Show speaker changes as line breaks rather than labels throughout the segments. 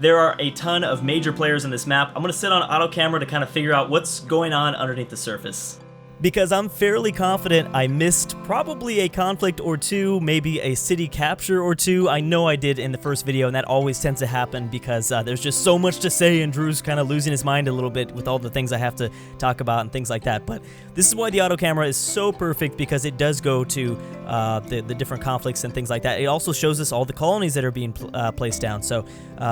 There are a ton of major players in this map. I'm going to sit on auto camera to kind of figure out what's going on underneath the surface. Because I'm fairly confident I missed probably a conflict or two, maybe a city capture or two. I know I did in the first video, and that always tends to happen because there's just so much to say, and Drew's kind of losing his mind a little bit with all the things I have to talk about and things like that. But this is why the auto camera is so perfect, because it does go to the different conflicts and things like that. It also shows us all the colonies that are being placed down. So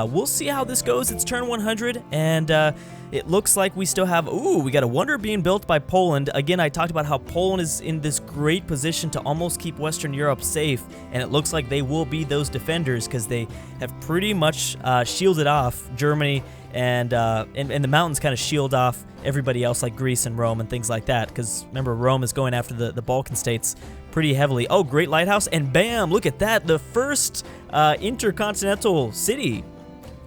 we'll see how this goes. It's turn 100, and it looks like we still have, we got a wonder being built by Poland. Again, I talked about how Poland is in this great position to almost keep Western Europe safe, and it looks like they will be those defenders because they have pretty much shielded off Germany, and the mountains kind of shield off everybody else like Greece and Rome and things like that, because remember, Rome is going after the Balkan states pretty heavily. Oh, great lighthouse, and bam, look at that, the first intercontinental city.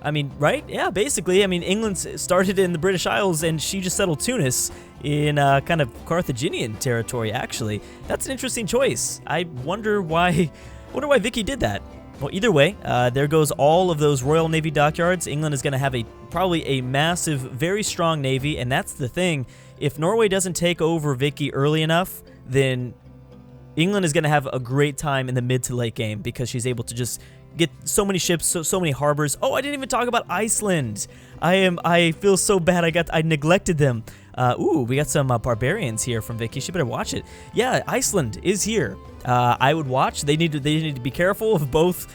I mean, right? Yeah, basically. I mean, England started in the British Isles, and she just settled Tunis in kind of Carthaginian territory, actually. That's an interesting choice. I wonder why Vicky did that. Well, either way, there goes all of those Royal Navy dockyards. England is going to have probably a massive, very strong navy, and that's the thing. If Norway doesn't take over Vicky early enough, then England is going to have a great time in the mid to late game because she's able to just get so many ships, so many harbors. Oh, I didn't even talk about Iceland. I feel so bad. I neglected them. We got some barbarians here from Vicky. She better watch it. Yeah, Iceland is here. I would watch. They need to be careful of both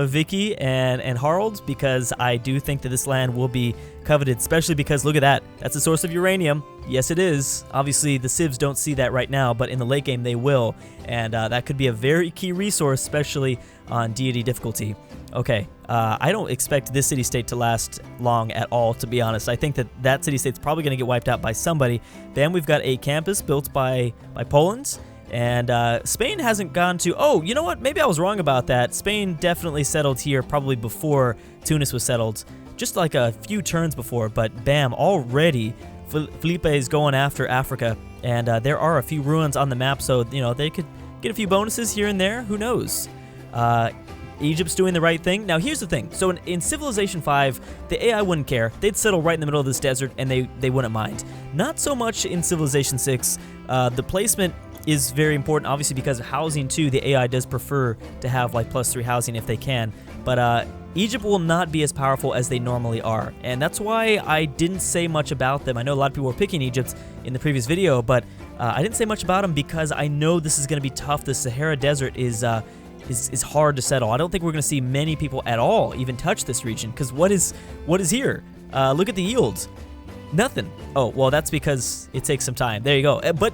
Vicky and Harald, because I do think that this land will be coveted, especially because look at that. That's a source of uranium. Yes, it is. Obviously, the civs don't see that right now, but in the late game they will, and that could be a very key resource, especially on deity difficulty. Okay, I don't expect this city-state to last long at all, to be honest. I think that city-state's probably going to get wiped out by somebody. Then we've got a campus built by Poland. And Spain hasn't gone to... Oh, you know what? Maybe I was wrong about that. Spain definitely settled here probably before Tunis was settled. Just like a few turns before. But bam, already Felipe is going after Africa. And there are a few ruins on the map, so, you know, they could get a few bonuses here and there. Who knows? Egypt's doing the right thing. Now, here's the thing. So in Civilization 5, the AI wouldn't care. They'd settle right in the middle of this desert, and they wouldn't mind. Not so much in Civilization 6. The placement is very important, obviously, because of housing too. The AI does prefer to have like +3 housing if they can, but Egypt will not be as powerful as they normally are, and that's why I didn't say much about them. I know a lot of people were picking Egypt in the previous video, but I didn't say much about them because I know this is going to be tough. The Sahara Desert is hard to settle. I don't think we're going to see many people at all even touch this region, because what is here? Look at the yields. Nothing. Oh, well, that's because it takes some time. There you go. But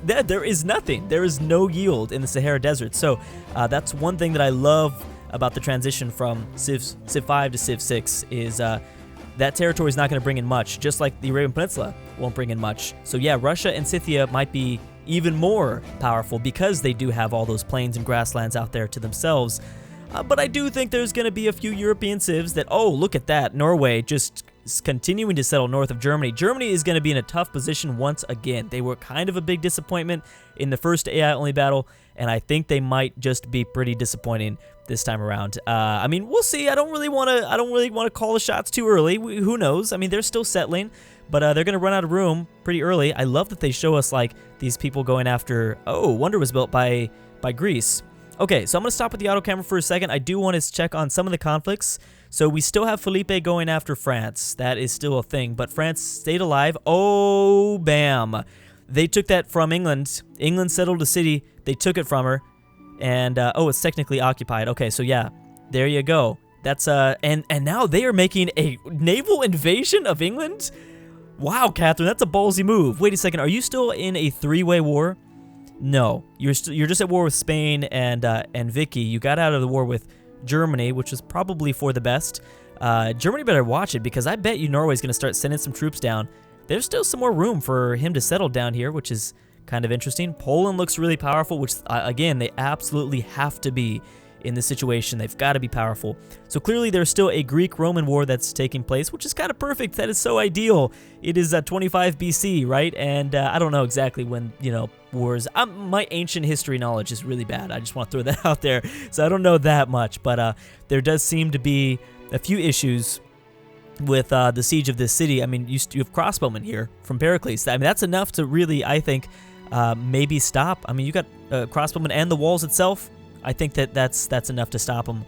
there is nothing. There is no yield in the Sahara Desert. So that's one thing that I love about the transition from Civ 5 to Civ 6 is that territory is not going to bring in much, just like the Arabian Peninsula won't bring in much. So yeah, Russia and Scythia might be even more powerful because they do have all those plains and grasslands out there to themselves. But I do think there's going to be a few European civs that, oh, look at that, Norway just continuing to settle north of Germany. Germany is going to be in a tough position once again. They were kind of a big disappointment in the first AI only battle, and I think they might just be pretty disappointing this time around. I mean, we'll see. I don't really want to call the shots too early. Who knows? I mean, they're still settling, but they're going to run out of room pretty early. I love that they show us like these people going after. Oh, Wonder was built by Greece. Okay, so I'm going to stop with the auto camera for a second. I do want to check on some of the conflicts. So we still have Felipe going after France. That is still a thing, but France stayed alive. Oh, bam. They took that from England. England settled a city. They took it from her. And, oh, it's technically occupied. Okay, so yeah, there you go. That's, and now they are making a naval invasion of England? Wow, Catherine, that's a ballsy move. Wait a second, are you still in a three-way war? No, you're just at war with Spain and Vicky. You got out of the war with Germany, which was probably for the best. Germany better watch it, because I bet you Norway's going to start sending some troops down. There's still some more room for him to settle down here, which is kind of interesting. Poland looks really powerful, which, again, they absolutely have to be in this situation. They've got to be powerful. So clearly there's still a Greek-Roman war that's taking place, which is kind of perfect. That is so ideal. It is 25 BC, right? And I don't know exactly when, you know, wars. My ancient history knowledge is really bad. I just want to throw that out there. So I don't know that much, but there does seem to be a few issues with the siege of this city. I mean, you have crossbowmen here from Pericles. I mean, that's enough to really, I think, maybe stop. I mean, you got crossbowmen and the walls itself. I think that's enough to stop them.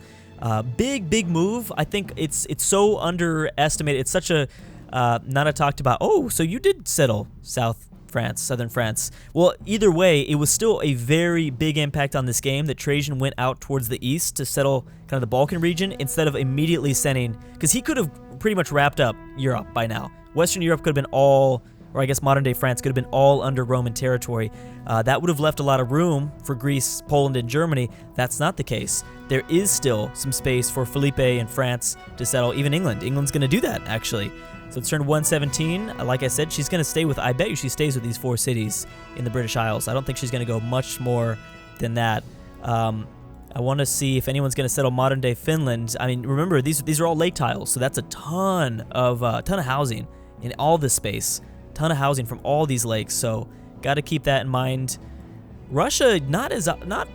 Big move. I think it's so underestimated. It's such a not talked about. Oh, so you did settle southern France. Well, either way, it was still a very big impact on this game that Trajan went out towards the east to settle kind of the Balkan region instead of immediately sending, because he could have pretty much wrapped up Europe by now. Western Europe could have been all, or I guess modern day France could have been all under Roman territory. That would have left a lot of room for Greece, Poland, and Germany. That's not the case. There is still some space for Felipe and France to settle, even England. England's going to do that, actually. So it's turned 117. Like I said, she's going to stay with, I bet you she stays with these 4 cities in the British Isles. I don't think she's going to go much more than that. I want to see if anyone's going to settle modern-day Finland. I mean, remember, these are all lake tiles, so that's a ton of housing in all this space. Ton of housing from all these lakes, so got to keep that in mind. Russia, not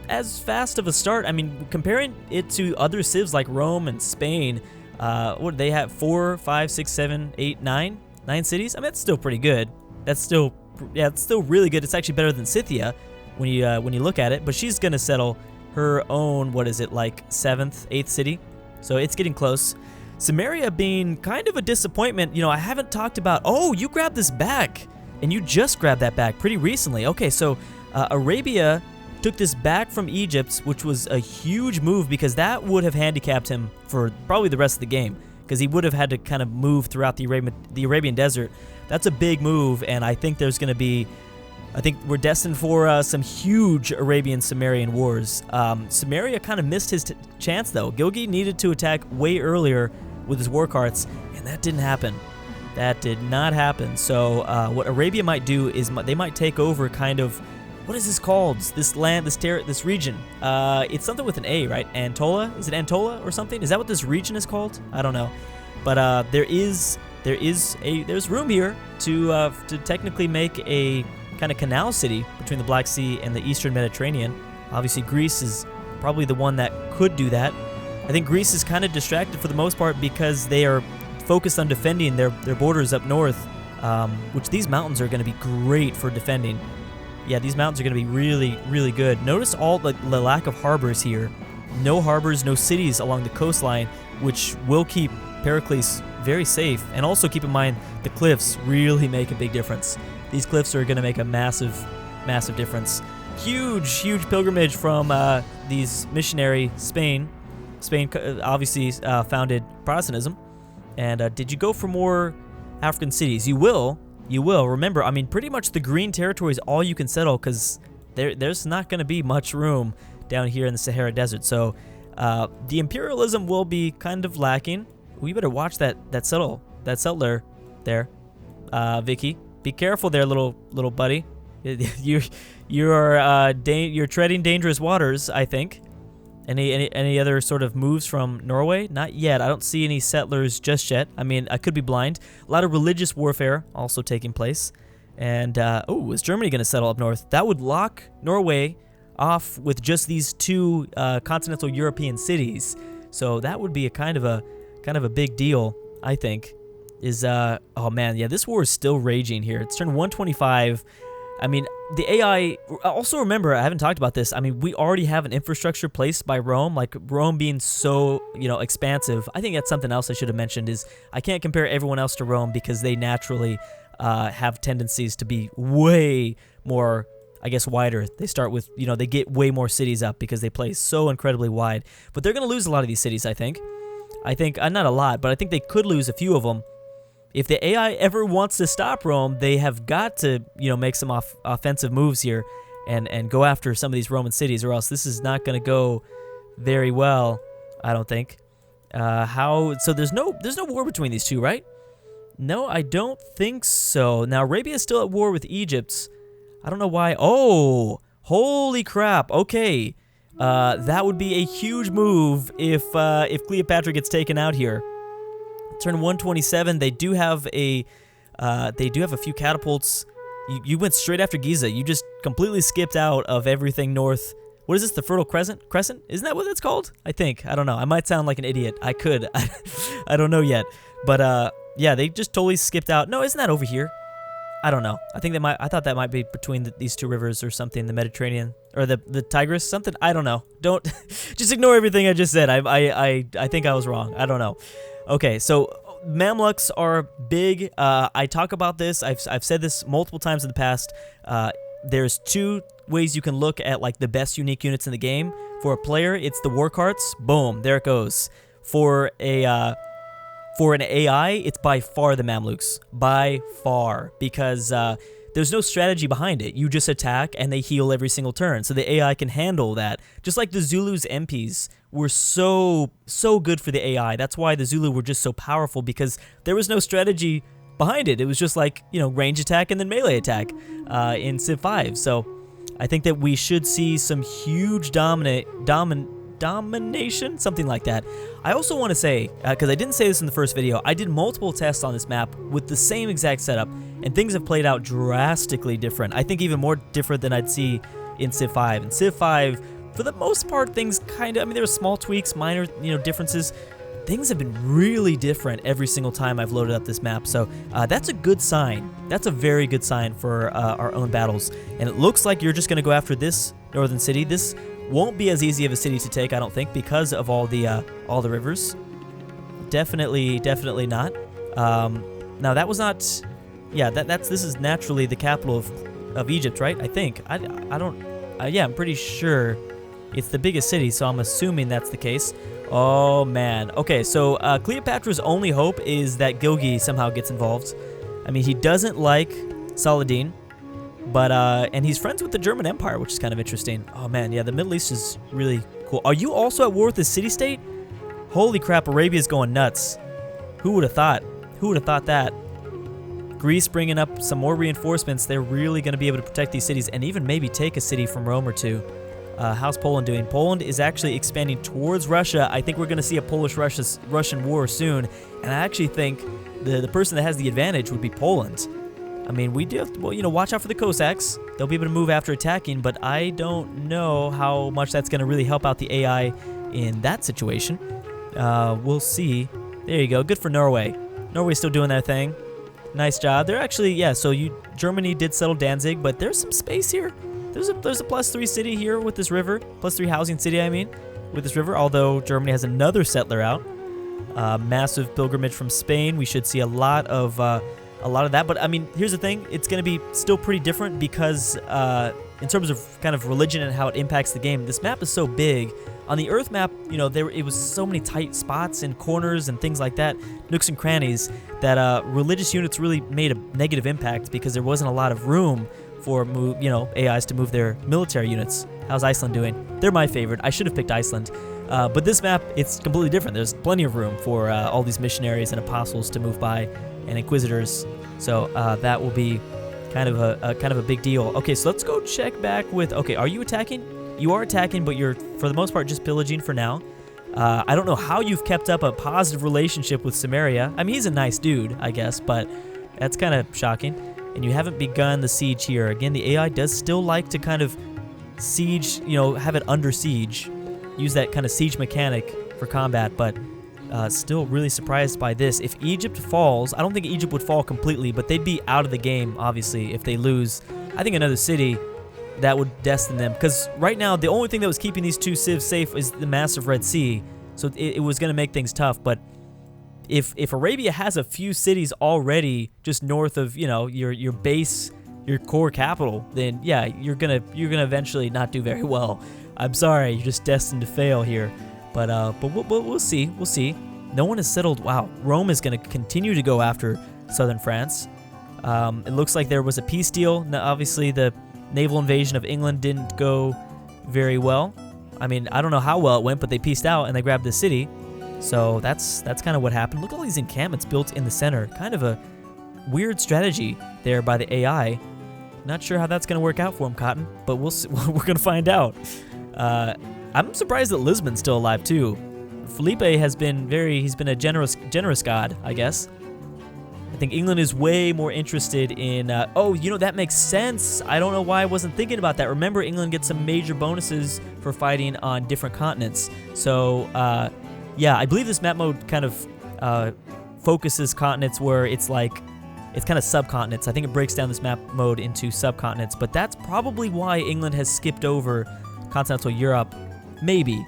as fast of a start. I mean, comparing it to other civs like Rome and Spain, what do they have? 4, 5, 6, 7, 8, 9 cities? I mean, that's still pretty good. That's still, yeah, it's still really good. It's actually better than Scythia when you look at it. But she's gonna settle her own, what is it, like 7th, 8th city? So it's getting close. Sumeria being kind of a disappointment. You know, I haven't talked about. Oh, you grabbed this back, and you just grabbed that back pretty recently. Okay, so Arabia took this back from Egypt, which was a huge move because that would have handicapped him for probably the rest of the game, because he would have had to kind of move throughout the Arabian desert. That's a big move, and I think there's going to be, I think we're destined for some huge Arabian-Sumerian wars. Sumeria kind of missed his chance, though. Gilgi needed to attack way earlier with his war carts, and that didn't happen. That did not happen. So what Arabia might do is they might take over kind of, what is this called? This land, this region. It's something with an A, right? Antola? Is it Antola or something? Is that what this region is called? I don't know. But there's room here to technically make a kind of canal city between the Black Sea and the Eastern Mediterranean. Obviously, Greece is probably the one that could do that. I think Greece is kind of distracted for the most part because they are focused on defending their borders up north, which these mountains are going to be great for defending. Yeah, these mountains are going to be really, really good. Notice all the lack of harbors here. No harbors, no cities along the coastline, which will keep Pericles very safe. And also keep in mind, the cliffs really make a big difference. These cliffs are going to make a massive, massive difference. Huge pilgrimage from these missionary Spain. Spain obviously founded Protestantism. And did you go for more African cities? You will. Remember, I mean, pretty much the green territory is all you can settle because there's not going to be much room down here in the Sahara Desert. So the imperialism will be kind of lacking. We better watch that settler there, Vicky. Be careful there, little buddy. You're treading dangerous waters, I think. Any other sort of moves from Norway? Not yet. I don't see any settlers just yet. I mean, I could be blind. A lot of religious warfare also taking place. And, is Germany going to settle up north? That would lock Norway off with just these 2 continental European cities. So that would be a kind of a big deal, I think. Oh man, yeah, this war is still raging here. It's turned 125. I mean, the AI, also remember, I haven't talked about this. I mean, we already have an infrastructure placed by Rome, like Rome being so, expansive. I think that's something else I should have mentioned is I can't compare everyone else to Rome because they naturally have tendencies to be way more, I guess, wider. They start with, they get way more cities up because they play so incredibly wide. But they're going to lose a lot of these cities, I think. Not a lot, but I think they could lose a few of them. If the AI ever wants to stop Rome, they have got to, make some offensive moves here and go after some of these Roman cities, or else this is not going to go very well, I don't think. So there's no war between these two, right? No, I don't think so. Now, Arabia is still at war with Egypt. I don't know why. Oh, holy crap. Okay. That would be a huge move if Cleopatra gets taken out here. Turn 127. They do have a few catapults. You went straight after Giza. You just completely skipped out of everything north. What is this? The Fertile Crescent? Isn't that what it's called? I think. I don't know. I might sound like an idiot. I could. I don't know yet. But yeah, they just totally skipped out. No, isn't that over here? I don't know. I think they might. I thought that might be between these two rivers or something, the Mediterranean or the Tigris, something. I don't know. Don't just ignore everything I just said. I think I was wrong. I don't know. Okay, so Mamluks are big. I talk about this. I've said this multiple times in the past. There's two ways you can look at like the best unique units in the game. For a player, it's the war carts. Boom, there it goes. For an AI, it's by far the Mamluks. By far. Because there's no strategy behind it. You just attack and they heal every single turn. So the AI can handle that. Just like the Zulu's MPs were so good for the AI. That's why the Zulu were just so powerful, because there was no strategy behind it. It was just like, you know, range attack and then melee attack in Civ 5. So I think that we should see some huge domination, something like that. I also want to say, because I didn't say this in the first video, I did multiple tests on this map with the same exact setup, and things have played out drastically different. I think even more different than I'd see in Civ 5. In Civ 5, for the most part, things kind of, I mean, there were small tweaks, minor, you know, differences. Things have been really different every single time I've loaded up this map, so that's a good sign. That's a very good sign for our own battles. And it looks like you're just going to go after this northern city. This won't be as easy of a city to take, I don't think, because of all the rivers. Definitely not. Now that was not. Yeah, this is naturally the capital of Egypt, right? I think. I don't. Yeah, I'm pretty sure it's the biggest city, so I'm assuming that's the case. Oh man. Okay, so Cleopatra's only hope is that Gilgi somehow gets involved. I mean, he doesn't like Saladin. But, and he's friends with the German Empire, which is kind of interesting. Oh, man, yeah, the Middle East is really cool. Are you also at war with the city-state? Holy crap, Arabia's going nuts. Who would have thought? Who would have thought that? Greece bringing up some more reinforcements. They're really going to be able to protect these cities and even maybe take a city from Rome or two. How's Poland doing? Poland is actually expanding towards Russia. I think we're going to see a Polish-Russian war soon. And I actually think the person that has the advantage would be Poland. I mean, we do have to, well, you know, watch out for the Cossacks. They'll be able to move after attacking, but I don't know how much that's going to really help out the AI in that situation. We'll see. There you go. Good for Norway. Norway's still doing their thing. Nice job. They're actually, yeah, so Germany did settle Danzig, but there's some space here. There's a +3 city here with this river. +3 housing city, I mean, with this river, although Germany has another settler out. Massive pilgrimage from Spain. We should see a lot of that, but I mean, here's the thing, it's going to be still pretty different because in terms of kind of religion and how it impacts the game, this map is so big. On the Earth map, you know, it was so many tight spots and corners and things like that, nooks and crannies, that religious units really made a negative impact because there wasn't a lot of room for AIs to move their military units. How's Iceland doing? They're my favorite. I should have picked Iceland. But this map, it's completely different. There's plenty of room for all these missionaries and apostles to move by, and inquisitors. So that will be kind of a big deal. Okay, so let's go check back with. Okay, are you attacking? You are attacking, but you're for the most part just pillaging for now. I don't know how you've kept up a positive relationship with Sumeria. I mean, he's a nice dude, I guess, but that's kind of shocking. And you haven't begun the siege here. Again, the AI does still like to kind of siege, you know, have it under siege. Use that kind of siege mechanic for combat, but still really surprised by this. If Egypt falls, I don't think Egypt would fall completely, but they'd be out of the game, obviously, if they lose. I think another city, that would destine them. Because right now, the only thing that was keeping these two civs safe is the massive Red Sea. So it was going to make things tough. But if Arabia has a few cities already just north of, you know, your base, your core capital, then yeah, you're gonna eventually not do very well. I'm sorry, you're just destined to fail here. But we'll see. We'll see. No one has settled. Wow, Rome is going to continue to go after southern France. It looks like there was a peace deal. Now, obviously, the naval invasion of England didn't go very well. I mean, I don't know how well it went, but they peaced out and they grabbed the city. So that's kind of what happened. Look at all these encampments built in the center. Kind of a weird strategy there by the AI. Not sure how that's going to work out for him, Cotton, but we'll see. We're going to find out. I'm surprised that Lisbon's still alive too. Felipe has been he's been a generous god, I guess. I think England is way more interested in, oh, you know, that makes sense. I don't know why I wasn't thinking about that. Remember, England gets some major bonuses for fighting on different continents. So, yeah, I believe this map mode kind of focuses continents where it's like, it's kind of subcontinents. I think it breaks down this map mode into subcontinents, but that's probably why England has skipped over continental Europe. Maybe.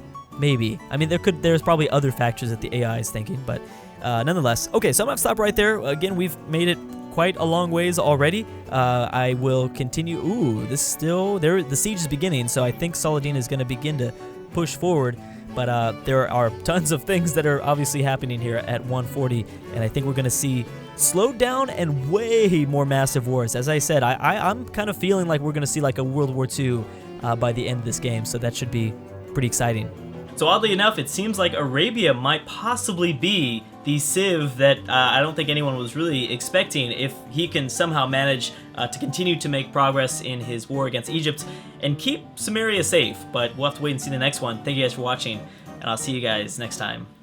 I mean, there's probably other factors that the AI is thinking, but nonetheless. Okay, so I'm gonna stop right there. Again, we've made it quite a long ways already. I will continue. Ooh, this still there. The siege is beginning, so I think Saladin is gonna begin to push forward. But there are tons of things that are obviously happening here at 140, and I think we're gonna see slowed down and way more massive wars. As I said, I'm kind of feeling like we're gonna see like a World War II by the end of this game, so that should be pretty exciting. So oddly enough, it seems like Arabia might possibly be the civ that I don't think anyone was really expecting if he can somehow manage to continue to make progress in his war against Egypt and keep Sumeria safe. But we'll have to wait and see the next one. Thank you guys for watching, and I'll see you guys next time.